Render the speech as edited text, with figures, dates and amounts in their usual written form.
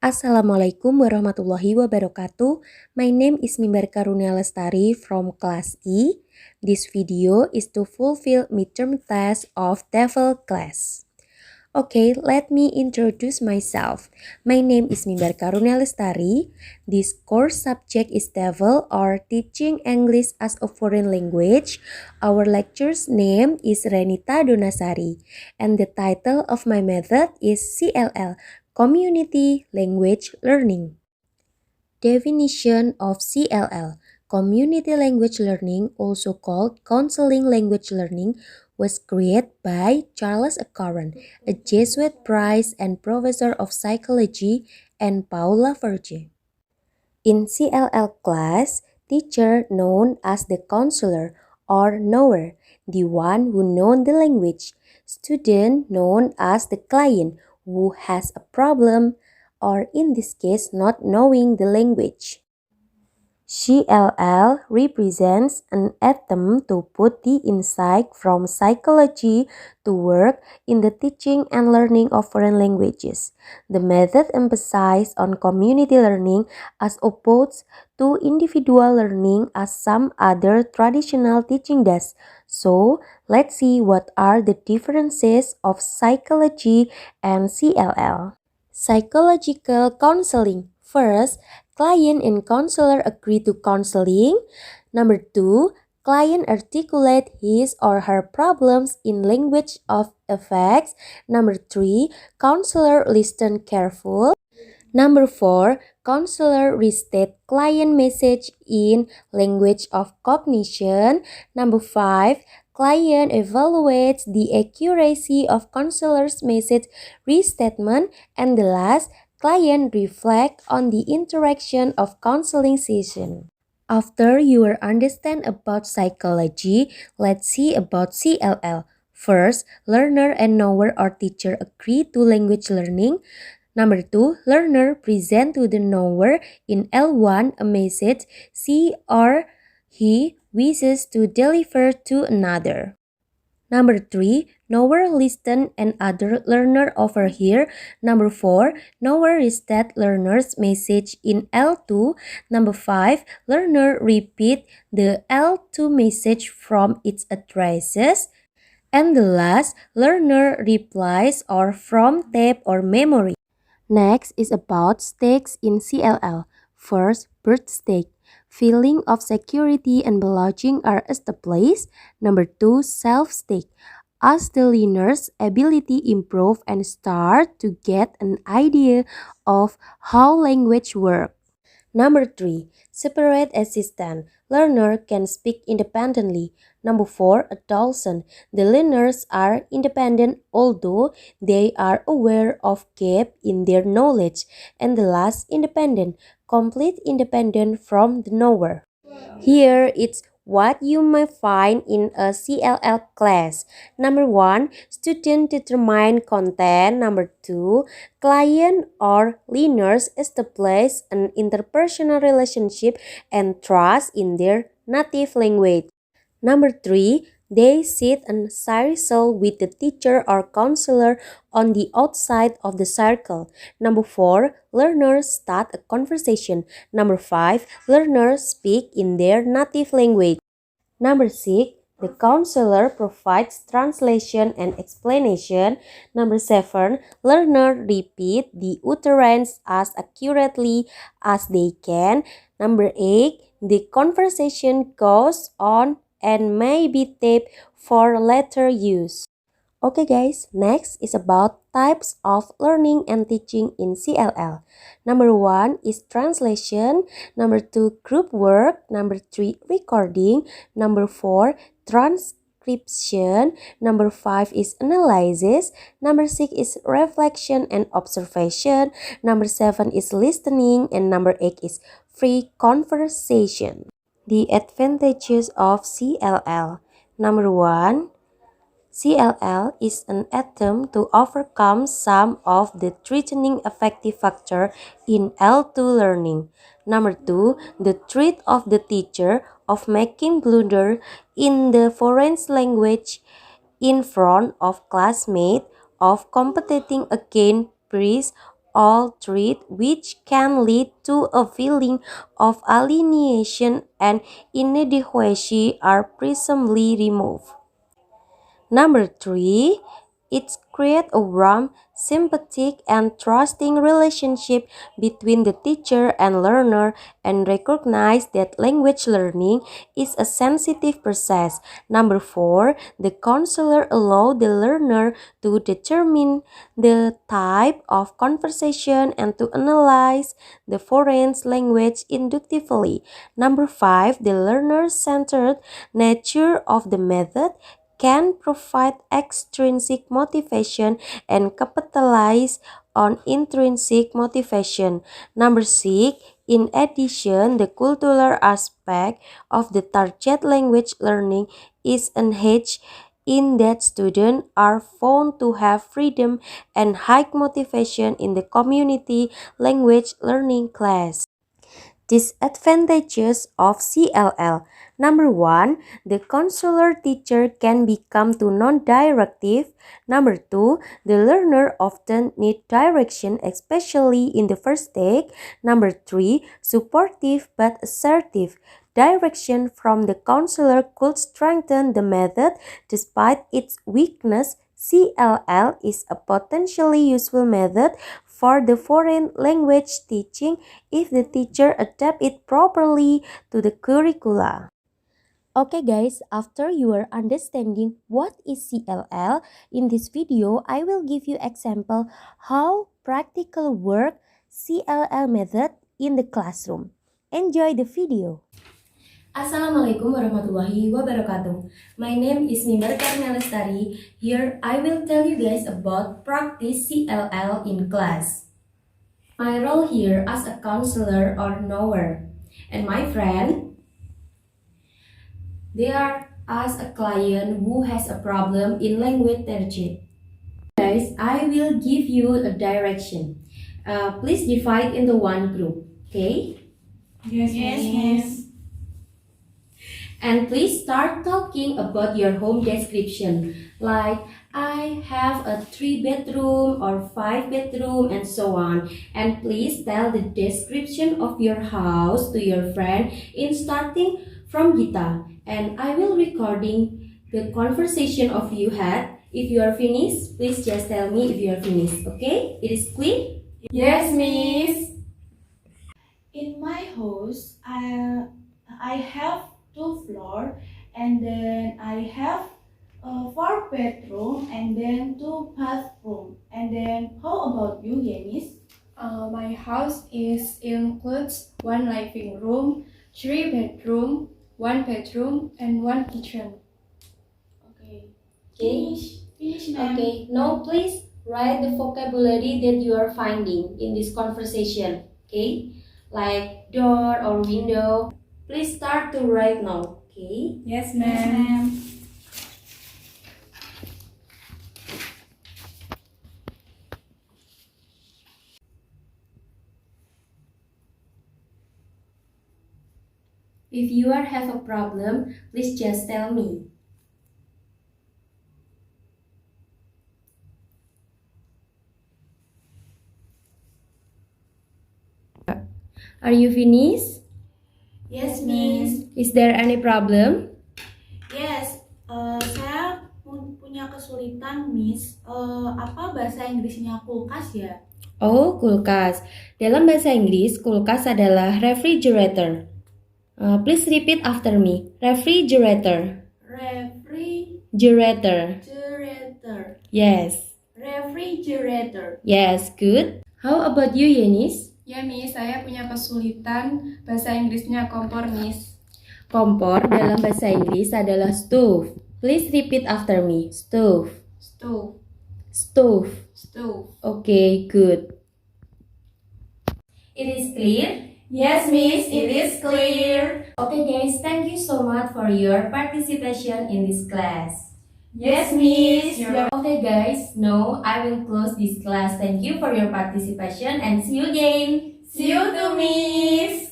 Assalamualaikum warahmatullahi wabarakatuh. My name is Mimbar Karunia Lestari from class E. This video is to fulfill midterm test of TOEFL class. Okay, let me introduce myself. My name is Mimbar Karunia Lestari. This course subject is TOEFL or Teaching English as a Foreign Language. Our lecture's name is Renita Donasari and the title of my method is CLL, Community Language Learning. Definition of CLL. Community Language Learning, also called Counseling Language Learning, was created by Charles Acaron, a Jesuit priest and professor of psychology, and Paula Verge. In CLL class, teacher known as the counselor or knower, the one who knows the language, student known as the client who has a problem, or in this case not knowing the language. CLL represents an attempt to put the insight from psychology to work in the teaching and learning of foreign languages. The method emphasizes on community learning as opposed to individual learning as some other traditional teaching does. So, let's see what are the differences of psychology and CLL. Psychological counseling. First, client and counselor agree to counseling. Number 2, client articulate his or her problems in language of affects. Number 3, counselor listen careful. Number 4, counselor restate client message in language of cognition. Number 5, client evaluates the accuracy of counselor's message restatement. And the last, client reflect on the interaction of counseling session. After you understand about psychology, let's see about CLL. First, learner and knower or teacher agree to language learning. Number 2, learner present to the knower in L1 a message she or he wishes to deliver to another. Number 3, knower listen and other learner overhear. Number 4, knower restate learner's message in L2. Number 5, learner repeat the L2 message from its addresses. And the last, learner replies or from tape or memory. Next is about stakes in CLL. First, birth stake. Feeling of security and belonging are established. Number 2, self-stake. As the learner's ability improve and start to get an idea of how language works. Number 3, separate assistant. Learner can speak independently. Number 4, adolescent. The learners are independent although they are aware of gap in their knowledge. And the last, independent. Complete independent from the knower. Here it's what you may find in a CLL class. Number 1, student determine content. Number 2, client or learners establish an interpersonal relationship and trust in their native language. Number 3, they sit in circle with the teacher or counselor on the outside of the circle. Number 4, learners start a conversation. Number 5, learners speak in their native language. Number 6, the counselor provides translation and explanation. Number 7, learners repeat the utterance as accurately as they can. Number 8, the conversation goes on and may be taped for later use. Okay guys, next is about types of learning and teaching in CLL. Number 1 is translation. Number 2, group work. Number 3, recording. Number 4, transcription. Number 5 is analysis. Number 6 is reflection and observation. Number 7 is listening. And number 8 is free conversation. The advantages of CLL. Number 1, CLL is an attempt to overcome some of the threatening affective factor in L2 learning. Number 2, the threat of the teacher of making blunder in the foreign language in front of classmates, of competing against peers, all trait which can lead to a feeling of alienation and inadequacy are presumably removed. Number 3, it creates a warm, sympathetic, and trusting relationship between the teacher and learner and recognize that language learning is a sensitive process. Number 4, the counselor allows the learner to determine the type of conversation and to analyze the foreign language inductively. Number 5, the learner-centered nature of the method can provide extrinsic motivation and capitalize on intrinsic motivation. Number 6, in addition, the cultural aspect of the target language learning is enhanced in that students are found to have freedom and high motivation in the community language learning class. Disadvantages of CLL. Number 1, the counselor teacher can become too non-directive. Number 2, the learner often need direction, especially in the first take. Number 3, supportive but assertive direction from the counselor could strengthen the method despite its weakness. CLL is a potentially useful method for the foreign language teaching if the teacher adapt it properly to the curricula. Okay guys, after you are understanding what is CLL, in this video I will give you example how practical work CLL method in the classroom. Enjoy the video. Assalamualaikum warahmatullahi wabarakatuh. My name is Mimbar Karnia Lestari. Here I will tell you guys about practice CLL in class. My role here as a counselor or knower, and my friend, they are as a client who has a problem in language target. Guys, I will give you a direction. Please divide into one group, okay? Yes, miss. And please start talking about your home description, like I have a 3-bedroom or 5-bedroom and so on. And please tell the description of your house to your friend in starting from Gita. And I will recording the conversation of you had. If you are finished, please just tell me if you are finished, okay? It is clear? Yes, miss. In my house, I have 2 floors, and then I have a 4-bedroom and then 2 bathroom. And then how about you, Yanis? My house includes 1 living room, 3 bedroom, 1 bedroom, and 1 kitchen. Okay. Okay. Finish, ma'am. Okay, now please write the vocabulary that you are finding in this conversation, okay? Like door or window. Please start to write now, okay? Yes, Yes, ma'am. If you are have a problem, please just tell me. Are you finished? Yes, miss. Is there any problem? Yes, saya punya kesulitan, miss. Apa bahasa Inggrisnya kulkas ya? Oh, kulkas. Dalam bahasa Inggris, kulkas adalah refrigerator. Please repeat after me. Refrigerator. Refrigerator. Gerator. Yes. Refrigerator. Yes, good. How about you, Yenis? Ya, miss, saya punya kesulitan bahasa Inggrisnya kompor, miss. Kompor dalam bahasa Inggris adalah stove. Please repeat after me. Stove. Stove. Stove. Stove. Okay, good. It is clear? Yes, miss, it is clear. Okay guys, thank you so much for your participation in this class. Yes, miss. Okay guys, now I will close this class. Thank you for your participation and see you again. See you too, miss.